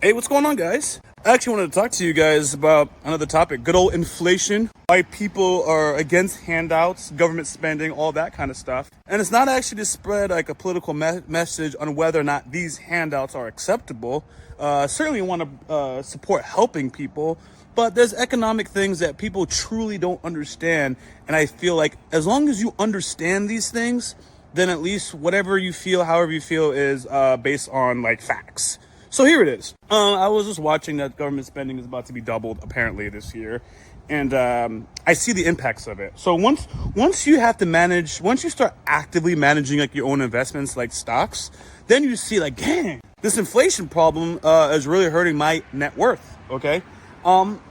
Hey, what's going on, guys? I actually wanted to talk to you guys about another topic, good old inflation, why people are against handouts, government spending, all that kind of stuff. And it's not actually to spread like a political message on whether or not these handouts are acceptable. Certainly want to support helping people, but there's economic things that people truly don't understand. And I feel like as long as you understand these things, then at least whatever you feel, however you feel, is based on like facts. So here it is. I was just watching that government spending is about to be doubled apparently this year. And I see the impacts of it. So once you have to manage, once you start actively managing like your own investments like stocks, then you see like, dang, this inflation problem is really hurting my net worth, okay?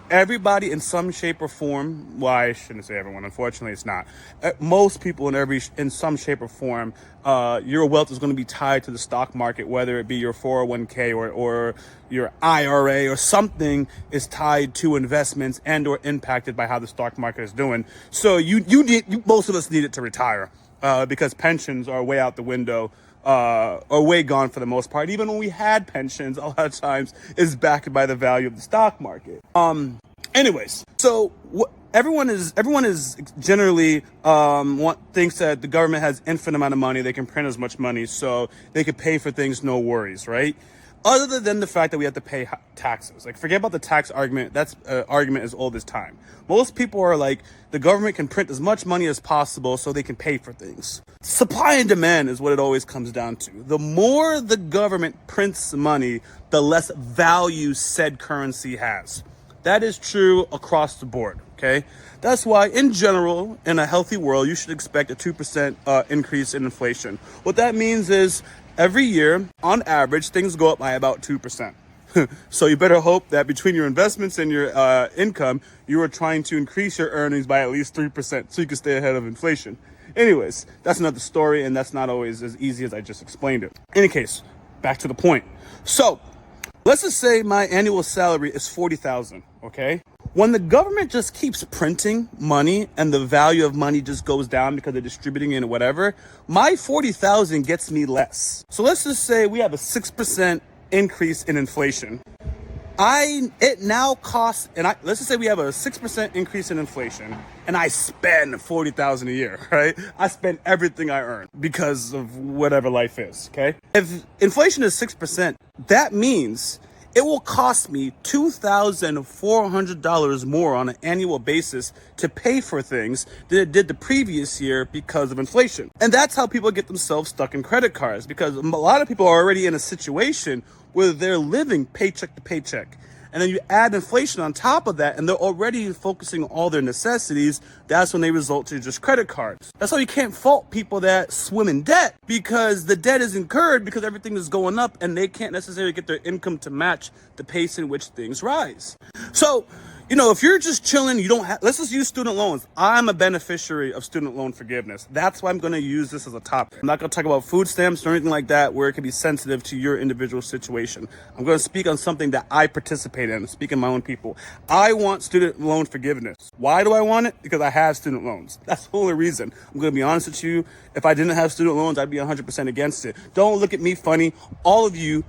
Everybody in some shape or form, well, I shouldn't say everyone, unfortunately it's not. Most people in some shape or form, your wealth is going to be tied to the stock market, whether it be your 401k or your IRA or something is tied to investments and or impacted by how the stock market is doing. So most of us need it to retire because pensions are way out the window. Are way gone for the most part. Even when we had pensions, a lot of times is backed by the value of the stock market. Anyways, so everyone is generally thinks that the government has infinite amount of money. They can print as much money, so they could pay for things, no worries, right? Other than the fact that we have to pay taxes. Like, forget about the tax argument. That's an argument as old as time. Most people are like, the government can print as much money as possible so they can pay for things. Supply and demand is what it always comes down to. The more the government prints money, the less value said currency has. That is true across the board, okay? That's why, in general, in a healthy world, you should expect a 2% increase in inflation. What that means is every year, on average, things go up by about 2%. So you better hope that between your investments and your income, you are trying to increase your earnings by at least 3% so you can stay ahead of inflation. Anyways, that's another story, and that's not always as easy as I just explained it. In any case, back to the point. So let's just say my annual salary is $40,000, okay? When the government just keeps printing money and the value of money just goes down because they're distributing it or whatever, my $40,000 gets me less. So let's just say we have a 6% increase in inflation. It now costs, let's just say we have a 6% increase in inflation and I spend $40,000 a year, right? I spend everything I earn because of whatever life is, okay? If inflation is 6%, that means it will cost me $2,400 more on an annual basis to pay for things than it did the previous year because of inflation. And that's how people get themselves stuck in credit cards, because a lot of people are already in a situation where they're living paycheck to paycheck. And then you add inflation on top of that, and they're already focusing on all their necessities. That's when they result to just credit cards. That's why you can't fault people that swim in debt, because the debt is incurred because everything is going up and they can't necessarily get their income to match the pace in which things rise. So, if you're just chilling, let's just use student loans. I'm a beneficiary of student loan forgiveness. That's why I'm going to use this as a topic. I'm not going to talk about food stamps or anything like that where it can be sensitive to your individual situation. I'm going to speak on something that I participate in, speaking my own people. I want student loan forgiveness. Why do I want it? Because I have student loans. That's the only reason. I'm going to be honest with you. If I didn't have student loans, I'd be 100% against it. Don't look at me funny. All of you,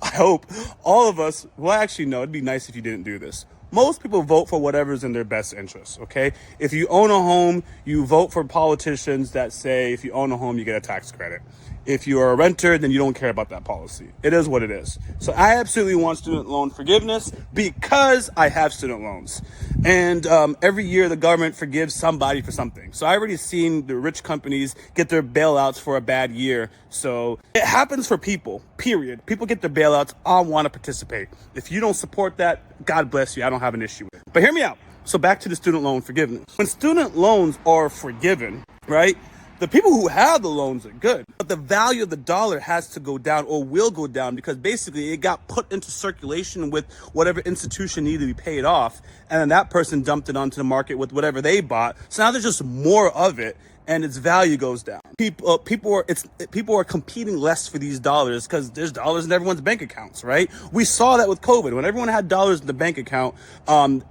I hope, all of us, well, actually, no, it'd be nice if you didn't do this. Most people vote for whatever's in their best interest, okay? If you own a home, you vote for politicians that say if you own a home, you get a tax credit. If you are a renter, then you don't care about that policy. It is what it is. So I absolutely want student loan forgiveness because I have student loans. And every year the government forgives somebody for something. So I already seen the rich companies get their bailouts for a bad year. So it happens for people, period. People get their bailouts. I want to participate. If you don't support that, God bless you. I don't have an issue with it. But hear me out. So back to the student loan forgiveness. When student loans are forgiven, right? The people who have the loans are good, but the value of the dollar has to go down or will go down because basically it got put into circulation with whatever institution needed to be paid off. And then that person dumped it onto the market with whatever they bought. So now there's just more of it and its value goes down. People are competing less for these dollars because there's dollars in everyone's bank accounts, right? We saw that with COVID. When everyone had dollars in the bank account,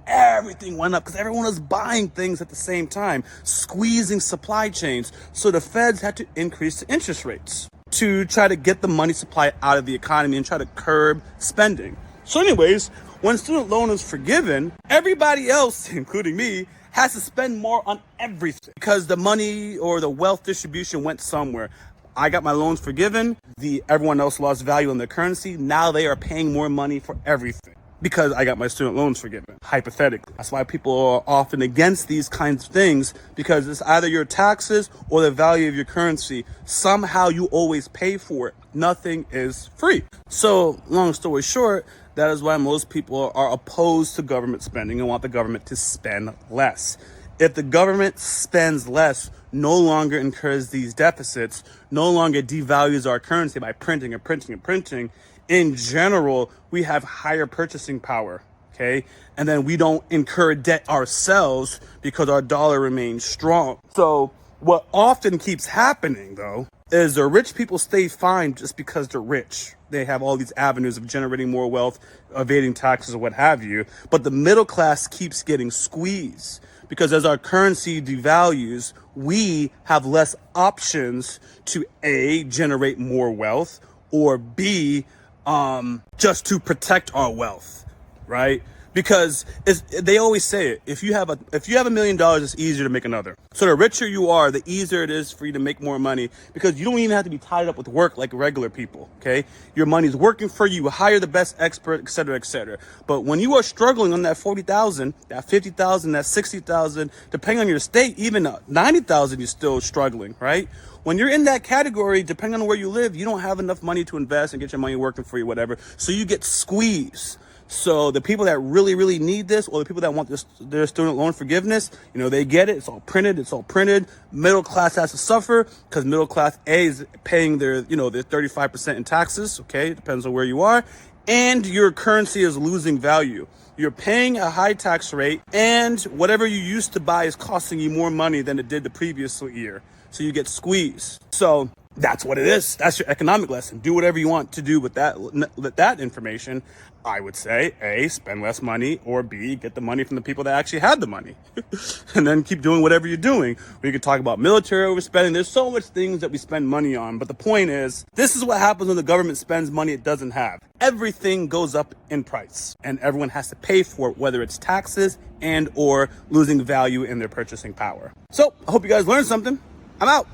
everything went up because everyone was buying things at the same time, squeezing supply chains. So the feds had to increase the interest rates to try to get the money supply out of the economy and try to curb spending. So anyways, when student loan is forgiven, everybody else, including me, has to spend more on everything because the money or the wealth distribution went somewhere. I got my loans forgiven. Everyone else lost value in their currency. Now they are paying more money for everything because I got my student loans forgiven, hypothetically. That's why people are often against these kinds of things, because it's either your taxes or the value of your currency. Somehow you always pay for it. Nothing is free. So long story short, that is why most people are opposed to government spending and want the government to spend less. If the government spends less, no longer incurs these deficits, no longer devalues our currency by printing and printing and printing, in general, we have higher purchasing power, okay? And then we don't incur debt ourselves because our dollar remains strong. So what often keeps happening, though, is the rich people stay fine just because they're rich. They have all these avenues of generating more wealth, evading taxes or what have you. But the middle class keeps getting squeezed because as our currency devalues, we have less options to A, generate more wealth, or B, just to protect our wealth, right? Because they always say it. If you have $1 million, it's easier to make another. So the richer you are, the easier it is for you to make more money because you don't even have to be tied up with work like regular people. Okay, your money's working for you. You hire the best expert, et cetera, et cetera. But when you are struggling on that 40,000, that 50,000, that 60,000, depending on your state, even 90,000, you're still struggling, right? When you're in that category, depending on where you live, you don't have enough money to invest and get your money working for you, whatever. So you get squeezed. So the people that really, really need this, or the people that want their student loan forgiveness, they get it. It's all printed. Middle class has to suffer because middle class A is paying their 35% in taxes. Okay, it depends on where you are. And your currency is losing value. You're paying a high tax rate, and whatever you used to buy is costing you more money than it did the previous year. So you get squeezed. So that's what it is. That's your economic lesson. Do whatever you want to do with that information. I would say A, spend less money, or B, get the money from the people that actually had the money. And then keep doing whatever you're doing. We could talk about military overspending. There's so much things that we spend money on. But the point is, this is what happens when the government spends money it doesn't have. Everything goes up in price and everyone has to pay for it, whether it's taxes and or losing value in their purchasing power. So I hope you guys learned something. I'm out.